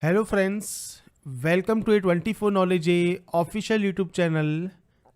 Hello friends, welcome to A 24 knowledge A official YouTube channel.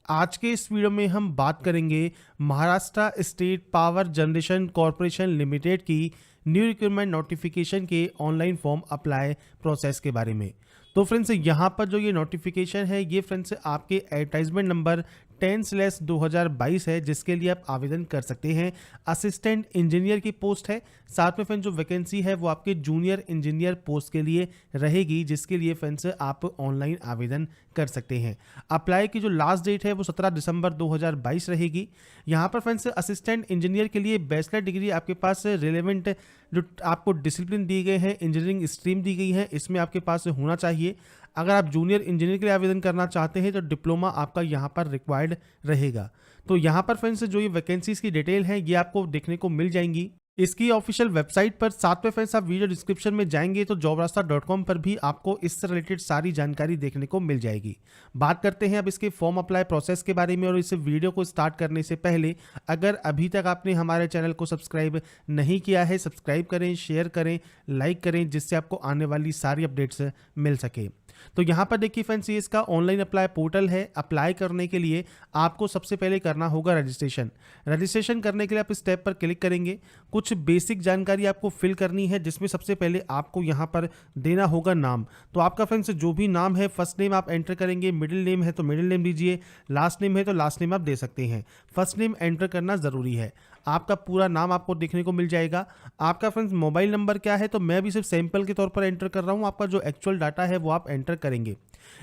आज के इस video में हम बात करेंगे Maharashtra state power generation corporation limited की न्यू रिक्रूटमेंट नोटिफिकेशन के ऑनलाइन फॉर्म अप्लाई प्रोसेस के बारे में। तो फ्रेंड्स, यहाँ पर जो ये नोटिफिकेशन है ये फ्रेंड्स आपके एडवर्टाइजमेंट नंबर 10/2022 है, जिसके लिए आप आवेदन कर सकते हैं। असिस्टेंट इंजीनियर की पोस्ट है। साथ में फ्रेंड्स जो वैकेंसी है वो आपके जूनियर इंजीनियर पोस्ट के लिए रहेगी, जिसके लिए फ्रेंड्स आप ऑनलाइन आवेदन कर सकते हैं। अप्लाई की जो लास्ट डेट है वो 17 दिसंबर 2022 रहेगी। यहाँ पर फ्रेंड्स असिस्टेंट इंजीनियर के लिए बैचलर डिग्री आपके पास रिलेवेंट जो आपको डिसिप्लिन दी गए हैं, इंजीनियरिंग स्ट्रीम दी गई है, इसमें आपके पास होना चाहिए। अगर आप जूनियर इंजीनियर के लिए आवेदन करना चाहते हैं तो डिप्लोमा आपका यहाँ पर रिक्वायर्ड रहेगा। तो यहाँ पर फ्रेंड्स जो ये वैकेंसीज की डिटेल है ये आपको देखने को मिल जाएंगी इसकी ऑफिशियल वेबसाइट पर। साथ में फ्रेंड्स आप वीडियो डिस्क्रिप्शन में जाएंगे तो jobrasta.com पर भी आपको इससे रिलेटेड सारी जानकारी देखने को मिल जाएगी। बात करते हैं अब इसके फॉर्म अप्लाई प्रोसेस के बारे में। और इस वीडियो को स्टार्ट करने से पहले अगर अभी तक आपने हमारे चैनल को सब्सक्राइब नहीं किया है, सब्सक्राइब करें, शेयर करें, लाइक करें, जिससे आपको आने वाली सारी अपडेट्स मिल सके। तो यहाँ पर देखिए फ्रेंड्स, ये इसका ऑनलाइन अप्लाई पोर्टल है। अप्लाई करने के लिए आपको सबसे पहले करना होगा रजिस्ट्रेशन। रजिस्ट्रेशन करने के लिए आप इस टैब पर क्लिक करेंगे। कुछ बेसिक जानकारी आपको फिल करनी है, जिसमें सबसे पहले आपको यहाँ पर देना होगा नाम। तो आपका फ्रेंड्स जो भी नाम है, फर्स्ट नेम आप एंटर करेंगे, मिडिल नेम है तो मिडिल नेम दीजिए, लास्ट नेम है तो लास्ट नेम आप दे सकते हैं। फर्स्ट नेम एंटर करना ज़रूरी है। आपका पूरा नाम आपको देखने को मिल जाएगा। आपका फ्रेंड्स मोबाइल नंबर क्या है, तो मैं भी सिर्फ सैंपल के तौर पर एंटर कर रहा हूँ। आपका जो एक्चुअल डाटा है वो आप एंटर करेंगे।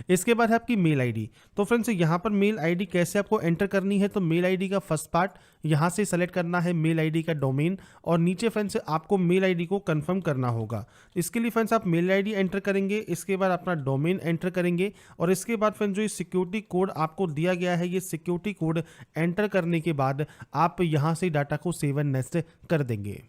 इसके बाद है आपकी मेल आईडी। तो फ्रेंड्स यहाँ पर मेल आईडी कैसे आपको एंटर करनी है, तो मेल आईडी का फर्स्ट पार्ट यहाँ से सेलेक्ट करना है, मेल आईडी का डोमेन, और नीचे फ्रेंड्स आपको मेल आईडी को कंफर्म करना होगा। इसके लिए फ्रेंड्स आप मेल आईडी एंटर करेंगे, इसके बाद अपना डोमेन एंटर करेंगे, और इसके बाद फ्रेंड्स जो ये सिक्योरिटी कोड आपको दिया गया है, ये सिक्योरिटी कोड एंटर करने के बाद आप यहाँ से डाटा को सेव एंड नेक्स्ट कर देंगे।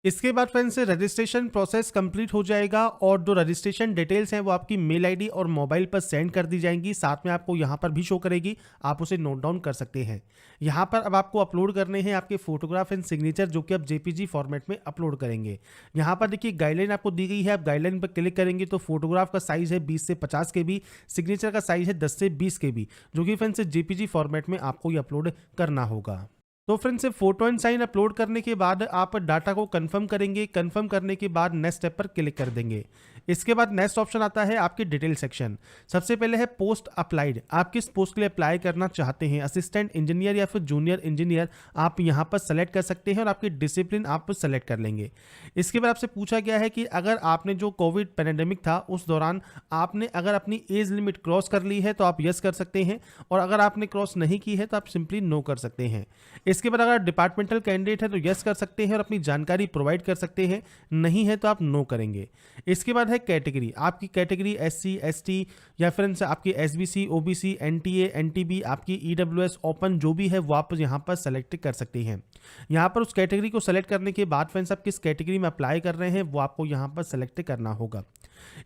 इसके बाद फ्रेंड्स रजिस्ट्रेशन प्रोसेस कंप्लीट हो जाएगा और जो रजिस्ट्रेशन डिटेल्स हैं वो आपकी मेल आईडी और मोबाइल पर सेंड कर दी जाएंगी। साथ में आपको यहाँ पर भी शो करेगी, आप उसे नोट डाउन कर सकते हैं। यहाँ पर अब आपको अपलोड करने हैं आपके फोटोग्राफ एंड सिग्नेचर, जो कि आप जेपीजी फॉर्मेट में अपलोड करेंगे। यहाँ पर देखिए गाइडलाइन आपको दी गई है। आप गाइडलाइन पर क्लिक करेंगे तो फोटोग्राफ का साइज है 20 से 50 KB, सिग्नेचर का साइज है 10 से 20 KB, जो कि फ्रेंड्स जेपीजी फॉर्मेट में आपको ये अपलोड करना होगा। तो friends photo and sign upload करने के बाद आप डाटा को कंफर्म करेंगे। कंफर्म करने के बाद नेक्स्ट स्टेप पर क्लिक कर देंगे। इसके बाद नेक्स्ट ऑप्शन आता है आपके डिटेल सेक्शन। सबसे पहले है पोस्ट अप्लाइड। आप किस पोस्ट के लिए अप्लाई करना चाहते हैं, असिस्टेंट इंजीनियर या फिर जूनियर इंजीनियर, आप यहाँ पर सेलेक्ट कर सकते हैं और आपकी डिसिप्लिन आप सेलेक्ट कर लेंगे। इसके बाद आपसे पूछा गया है कि अगर आपने जो कोविड पैंडेमिक था उस दौरान आपने अगर अपनी एज लिमिट क्रॉस कर ली है तो आप यस कर सकते हैं, और अगर आपने क्रॉस नहीं की है तो आप सिंपली नो कर सकते हैं। इसके बाद अगर डिपार्टमेंटल कैंडिडेट है तो यस कर सकते हैं और अपनी जानकारी प्रोवाइड कर सकते हैं, नहीं है तो आप नो करेंगे। इसके बाद है कैटेगरी। आपकी कैटेगरी SC ST या फिर आपकी SBC OBC NTA NTB, आपकी EWS ओपन जो भी है वो आप यहाँ पर सेलेक्ट कर सकते हैं। यहाँ पर उस कैटेगरी को सेलेक्ट करने के बाद फ्रेंड्स आप किस कैटेगरी में अप्लाई कर रहे हैं वो आपको यहाँ पर सेलेक्ट करना होगा।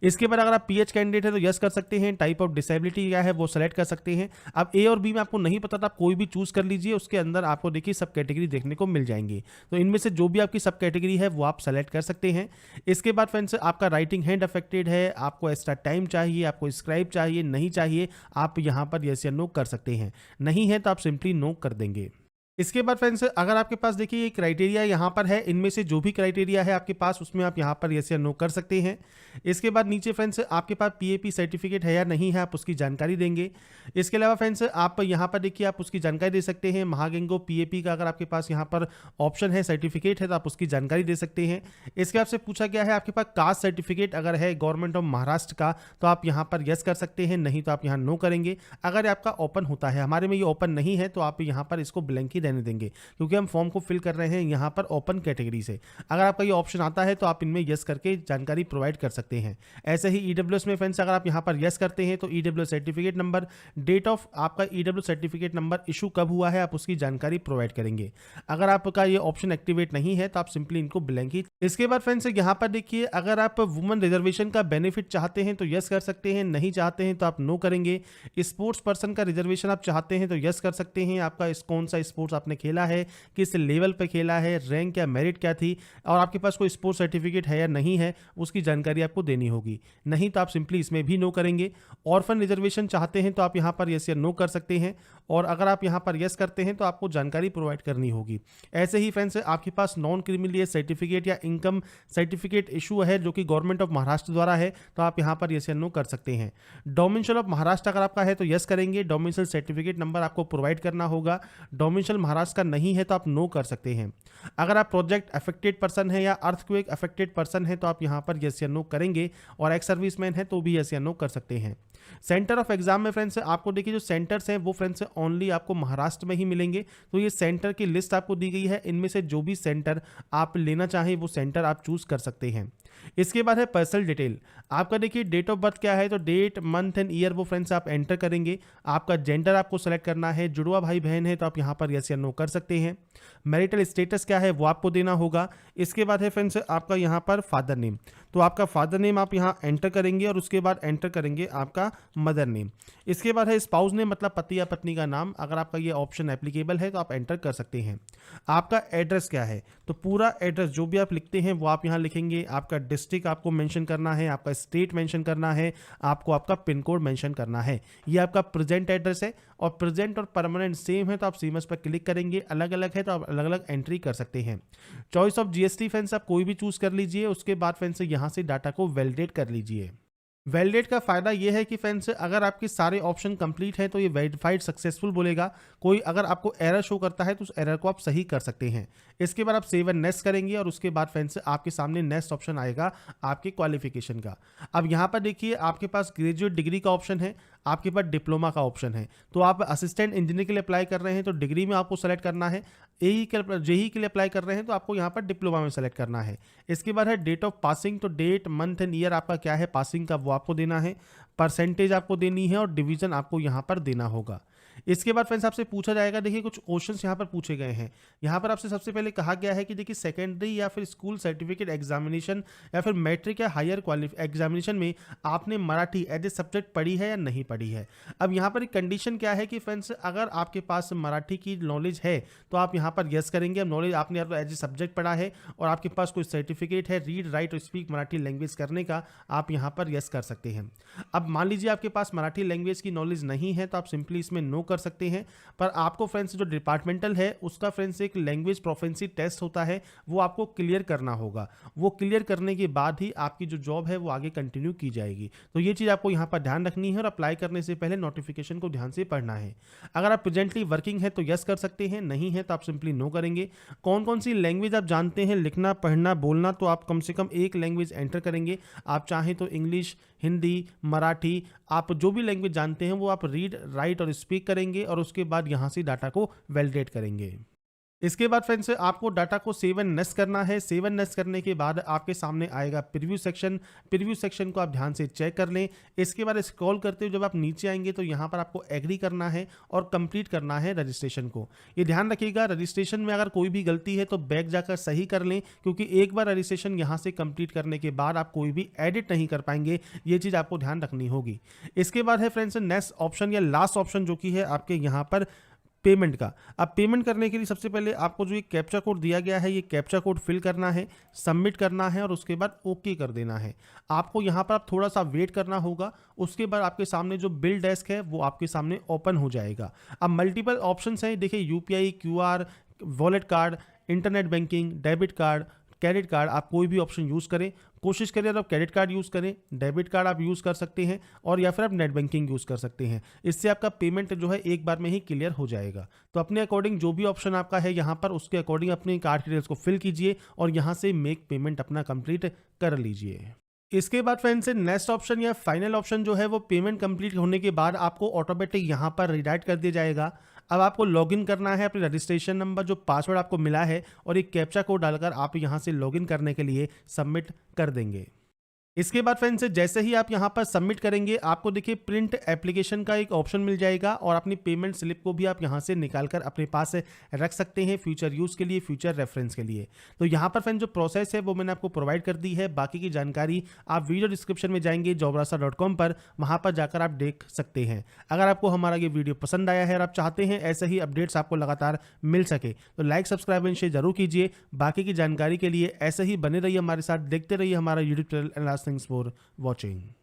इसके बाद अगर आप PH कैंडिडेट है तो यस कर सकते हैं। टाइप ऑफ डिसेबिलिटी क्या है वो सेलेक्ट कर सकते हैं। अब A और B में आपको नहीं पता था, आप कोई भी चूज कर लीजिए। उसके अंदर आपको देखिए सब कैटेगरी देखने को मिल जाएंगी, तो इनमें से जो भी आपकी सब कैटेगरी है वो आप सेलेक्ट कर सकते हैं। इसके बाद फ्रेंड्स आपका राइटिंग हैंड अफेक्टेड है, आपको एक्स्ट्रा टाइम चाहिए, आपको स्क्राइब चाहिए, नहीं चाहिए, आप यहाँ पर यस या नो कर सकते हैं। नहीं है तो आप सिंपली नो कर देंगे। इसके बाद फ्रेंड्स अगर आपके पास देखिए ये क्राइटेरिया यहाँ पर है, इनमें से जो भी क्राइटेरिया है आपके पास उसमें आप यहाँ पर यस या नो कर सकते हैं। इसके बाद नीचे फ्रेंड्स आपके पास PAP सर्टिफिकेट है या नहीं है, आप उसकी जानकारी देंगे। इसके अलावा फ्रेंड्स आप यहाँ पर देखिए आप उसकी जानकारी दे सकते हैं। महागेंगो PAP का अगर आपके पास यहाँ पर ऑप्शन है, सर्टिफिकेट है, तो आप उसकी जानकारी दे सकते हैं। इसके आपसे पूछा गया है आपके पास कास्ट सर्टिफिकेट अगर है गवर्नमेंट ऑफ महाराष्ट्र का तो आप यहाँ पर यस कर सकते हैं, नहीं तो आप यहाँ नो करेंगे। अगर आपका ओपन होता है, हमारे में ये ओपन नहीं है तो आप यहाँ पर इसको ब्लैंक ही रहने देंगे, क्योंकि हम फॉर्म को फिल कर रहे हैं यहाँ पर ओपन कैटेगरी से। अगर आपका ये ऑप्शन आता है तो आप इनमें यस करके जानकारी प्रोवाइड कर सकते हैं। ऐसे ही EWS में फ्रेंड्स अगर आप यहाँ पर यस करते हैं तो EWS certificate number, date of आपका EWS सर्टिफिकेट नंबर इशू कब हुआ है आप उसकी जानकारी प्रोवाइड करेंगे। अगर आपका ये ऑप्शन एक्टिवेट नहीं है तो आप सिंपली इनको ब्लैंक ही। इसके बाद फ्रेंड्स यहाँ पर देखिए अगर आप वुमेन रिजर्वेशन का बेनिफिट चाहते हैं तो यस कर सकते हैं, नहीं चाहते हैं तो आप नो करेंगे। स्पोर्ट्स पर्सन का रिजर्वेशन आप चाहते हैं तो यस कर सकते हैं, आपका कौन सा स्पोर्ट्स आपने खेला है, किस लेवल पे खेला है, रैंक या मेरिट क्या थी, और आपके पास कोई स्पोर्ट्स सर्टिफिकेट है या नहीं है, उसकी जानकारी आपको देनी होगी। नहीं तो आप सिंपली इसमें भी नो करेंगे। ऑर्फन रिजर्वेशन चाहते हैं तो आप यहाँ पर यस या नो कर सकते हैं, और अगर आप यहाँ पर यस करते हैं तो आपको जानकारी प्रोवाइड करनी होगी। ऐसे ही फ्रेंड्स, आपके पास नॉन क्रिमिनल सर्टिफिकेट या इनकम सर्टिफिकेट इशू है जो कि गवर्नमेंट ऑफ महाराष्ट्र द्वारा है, तो आप यहाँ पर यस या नो कर सकते हैं। डोमिसाइल ऑफ महाराष्ट्र अगर आपका है तो यस करेंगे, डोमिसाइल सर्टिफिकेट नंबर आपको प्रोवाइड करना होगा। डोमिसाइल महाराष्ट्र का नहीं है तो आप नो कर सकते हैं। अगर आप प्रोजेक्ट अफेक्टेड पर्सन है या अर्थक्वेक अफेक्टेड पर्सन है तो आप यहाँ पर यस या नो करेंगे, और एक्स सर्विसमैन है तो भी यस या नो कर सकते हैं। सेंटर ऑफ एग्जाम में फ्रेंड्स आपको देखिए जो सेंटर्स हैं वो फ्रेंड्स ओनली आपको महाराष्ट्र में ही मिलेंगे, तो ये सेंटर की लिस्ट आपको दी गई है। इनमें से जो भी सेंटर आप लेना चाहें वो सेंटर आप चूज कर सकते हैं। इसके बाद है पर्सनल डिटेल। आपका देखिए डेट ऑफ बर्थ क्या है, तो डेट, मंथ एंड ईयर वो फ्रेंड्स आप एंटर करेंगे। आपका जेंडर आपको सेलेक्ट करना है, जुड़वा भाई बहन है तो आप यहाँ पर यस या नो कर सकते हैं। मैरिटल स्टेटस क्या है वो आपको देना होगा। इसके बाद है फ्रेंड्स आपका यहाँ पर फादर नेम, तो आपका फादर नेम आप यहाँ एंटर करेंगे और उसके बाद एंटर करेंगे आपका मदर नेम। इसके बाद है स्पाउस नेम, मतलब पति या पत्नी का नाम। अगर आपका ये ऑप्शन एप्लीकेबल है तो आप एंटर कर सकते हैं। आपका एड्रेस क्या है, तो पूरा एड्रेस जो भी आप लिखते हैं वो आप यहाँ लिखेंगे। आपका डिस्ट्रिक्ट आपको मेंशन करना है, आपका स्टेट मेंशन करना है, आपको आपका पिन कोड मेंशन करना है। ये आपका प्रेजेंट एड्रेस है, और प्रेजेंट और परमानेंट सेम है तो आप सीमस पर क्लिक करेंगे। अलग अलग है तो आप अलग अलग एंट्री कर सकते हैं। चॉइस ऑफ जीएसटी फ्रेंड्स आप कोई भी चूज कर लीजिए। उसके बाद फ्रेंड्स यहाँ से डाटा को वैलिडेट कर लीजिए। वैलिडेट का फायदा ये है कि फ्रेंड्स अगर आपके सारे ऑप्शन कंप्लीट हैं तो ये वेरीफाइड सक्सेसफुल बोलेगा। कोई अगर आपको एरर शो करता है तो उस एरर को आप सही कर सकते हैं। इसके बाद आप सेव एंड नेक्स्ट करेंगे, और उसके बाद फ्रेंड्स आपके सामने नेक्स्ट ऑप्शन आएगा आपके क्वालिफिकेशन का। अब यहाँ पर देखिए आपके पास ग्रेजुएट डिग्री का ऑप्शन है, आपके पास डिप्लोमा का ऑप्शन है। तो आप असिस्टेंट इंजीनियर के लिए अप्लाई कर रहे हैं तो डिग्री में आपको सेलेक्ट करना है। जेईई के लिए अप्लाई कर रहे हैं तो आपको यहाँ पर डिप्लोमा में सेलेक्ट करना है। इसके बाद है डेट ऑफ पासिंग, तो डेट, मंथ एंड ईयर आपका क्या है पासिंग का वो आपको देना है। परसेंटेज आपको देनी है, और डिवीजन आपको यहाँ पर देना होगा। इसके बाद फ्रेंड्स आपसे पूछा जाएगा, देखिए कुछ क्वेश्चंस यहाँ पर पूछे गए हैं। यहाँ पर आपसे सबसे पहले कहा गया है कि देखिए सेकेंडरी या फिर स्कूल सर्टिफिकेट एग्जामिनेशन या फिर मैट्रिक या हायर एग्जामिनेशन में आपने मराठी एज ए सब्जेक्ट पढ़ी है या नहीं पढ़ी है। अब यहाँ पर एक कंडीशन क्या है कि फ्रेंड्स अगर आपके पास मराठी की नॉलेज है तो आप यहाँ पर यस करेंगे। अब नॉलेज आपने एज ए सब्जेक्ट पढ़ा है और आपके पास कोई सर्टिफिकेट है रीड राइट और स्पीक मराठी लैंग्वेज करने का, आप यहाँ पर यस कर सकते हैं। अब मान लीजिए आपके पास मराठी लैंग्वेज की नॉलेज नहीं है तो आप सिंपली इसमें नो कर सकते हैं। पर आपको फ्रेंड्स जो डिपार्टमेंटल है उसका फ्रेंड्स एक लैंग्वेज प्रोफिशिएंसी टेस्ट होता है, वो आपको क्लियर करना होगा। वो क्लियर करने के बाद ही आपकी जो जॉब है वो आगे कंटिन्यू की जाएगी। तो ये चीज़ आपको यहाँ पर ध्यान रखनी है, और अप्लाई करने से पहले नोटिफिकेशन को ध्यान से पढ़ना है। अगर आप प्रेजेंटली वर्किंग है तो यस कर सकते हैं, नहीं है तो आप सिंपली नो करेंगे। कौन कौन सी लैंग्वेज आप जानते हैं लिखना, पढ़ना, बोलना, तो आप कम से कम एक लैंग्वेज एंटर करेंगे। आप चाहें तो इंग्लिश, हिंदी, मराठी, आप जो भी लैंग्वेज जानते हैं वो आप रीड राइट और स्पीक करेंगे, और उसके बाद यहाँ से डाटा को वैलिडेट करेंगे। इसके बाद फ्रेंड्स आपको डाटा को सेव एंड नेक्स्ट करना है। सेव एंड नेक्स्ट करने के बाद आपके सामने आएगा प्रीव्यू सेक्शन। प्रीव्यू सेक्शन को आप ध्यान से चेक कर लें। इसके बाद स्क्रॉल करते हुए जब आप नीचे आएंगे तो यहाँ पर आपको एग्री करना है और कंप्लीट करना है रजिस्ट्रेशन को। ये ध्यान रखिएगा, रजिस्ट्रेशन में अगर कोई भी गलती है तो बैक जाकर सही कर लें, क्योंकि एक बार रजिस्ट्रेशन यहाँ से कंप्लीट करने के बाद आप कोई भी एडिट नहीं कर पाएंगे। ये चीज़ आपको ध्यान रखनी होगी। इसके बाद है फ्रेंड्स नेक्स्ट ऑप्शन या लास्ट ऑप्शन जो कि है आपके यहाँ पर पेमेंट का। अब पेमेंट करने के लिए सबसे पहले आपको जो ये कैप्चा कोड दिया गया है, ये कैप्चा कोड फिल करना है, सबमिट करना है और उसके बाद ओके कर देना है। आपको यहाँ पर आप थोड़ा सा वेट करना होगा। उसके बाद आपके सामने जो बिल डेस्क है वो आपके सामने ओपन हो जाएगा। अब मल्टीपल ऑप्शंस हैं, देखिए UPI, QR, wallet card, internet banking, debit card, credit card, आप कोई भी ऑप्शन यूज़ करें। कोशिश करिए आप क्रेडिट कार्ड यूज़ करें, डेबिट कार्ड आप यूज़ कर सकते हैं, और या फिर आप नेट बैंकिंग यूज़ कर सकते हैं। इससे आपका पेमेंट जो है एक बार में ही क्लियर हो जाएगा। तो अपने अकॉर्डिंग जो भी ऑप्शन आपका है यहाँ पर, उसके अकॉर्डिंग अपने कार्ड डिटेल्स को फिल कीजिए और यहाँ से मेक पेमेंट अपना कंप्लीट कर लीजिए। इसके बाद फ्रेंड्स नेक्स्ट ऑप्शन या फाइनल ऑप्शन जो है वो पेमेंट कंप्लीट होने के बाद आपको ऑटोमेटिक यहाँ पर रिडायरेक्ट कर दिया जाएगा। अब आपको लॉगिन करना है अपने रजिस्ट्रेशन नंबर, जो पासवर्ड आपको मिला है, और एक कैप्चा कोड डालकर आप यहाँ से लॉगिन करने के लिए सबमिट कर देंगे। इसके बाद फ्रेंड्स जैसे ही आप यहाँ पर सबमिट करेंगे आपको देखिए प्रिंट एप्लीकेशन का एक ऑप्शन मिल जाएगा और अपनी पेमेंट स्लिप को भी आप यहाँ से निकाल कर अपने पास रख सकते हैं फ्यूचर यूज़ के लिए, फ्यूचर रेफरेंस के लिए। तो यहाँ पर फ्रेंड्स जो प्रोसेस है वो मैंने आपको प्रोवाइड कर दी है। बाकी की जानकारी आप वीडियो डिस्क्रिप्शन में जाएंगे jobrasa.com पर, वहाँ पर जाकर आप देख सकते हैं। अगर आपको हमारा ये वीडियो पसंद आया है और आप चाहते हैं ऐसे ही अपडेट्स आपको लगातार मिल सके तो लाइक, सब्सक्राइब एंड शेयर जरूर कीजिए। बाकी की जानकारी के लिए ऐसे ही बने रहिए हमारे साथ, देखते रहिए हमारा YouTube channel. Thanks for watching.